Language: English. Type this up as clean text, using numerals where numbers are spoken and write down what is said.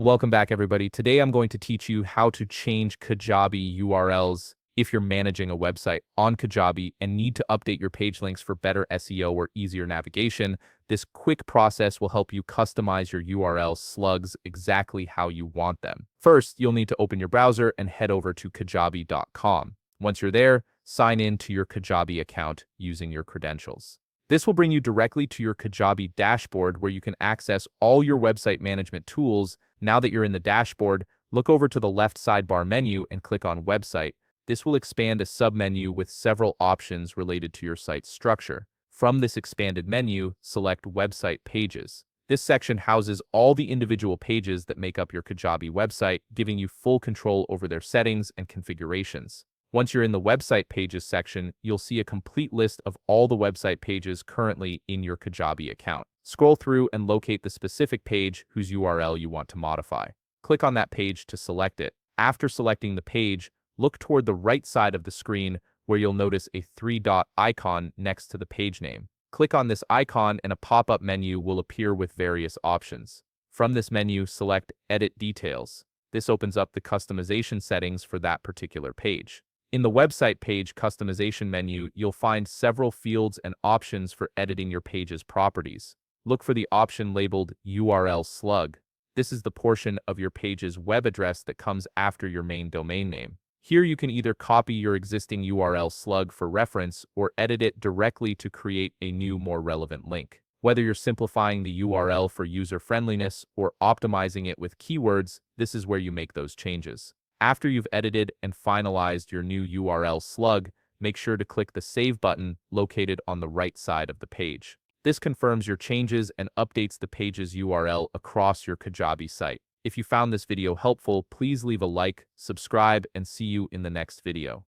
Welcome back, everybody. Today I'm going to teach you how to change Kajabi URLs if you're managing a website on Kajabi and need to update your page links for better SEO or easier navigation. This quick process will help you customize your URL slugs exactly how you want them. First, you'll need to open your browser and head over to kajabi.com. Once you're there, sign in to your Kajabi account using your credentials. This will bring you directly to your Kajabi dashboard where you can access all your website management tools. Now that you're in the dashboard, look over to the left sidebar menu and click on Website. This will expand a submenu with several options related to your site's structure. From this expanded menu, select Website Pages. This section houses all the individual pages that make up your Kajabi website, giving you full control over their settings and configurations. Once you're in the Website Pages section, you'll see a complete list of all the website pages currently in your Kajabi account. Scroll through and locate the specific page whose URL you want to modify. Click on that page to select it. After selecting the page, look toward the right side of the screen where you'll notice a three-dot icon next to the page name. Click on this icon and a pop-up menu will appear with various options. From this menu, select Edit Details. This opens up the customization settings for that particular page. In the website page customization menu, you'll find several fields and options for editing your page's properties. Look for the option labeled URL slug. This is the portion of your page's web address that comes after your main domain name. Here you can either copy your existing URL slug for reference or edit it directly to create a new, more relevant link. Whether you're simplifying the URL for user friendliness or optimizing it with keywords, this is where you make those changes. After you've edited and finalized your new URL slug, make sure to click the Save button located on the right side of the page. This confirms your changes and updates the page's URL across your Kajabi site. If you found this video helpful, please leave a like, subscribe, and see you in the next video.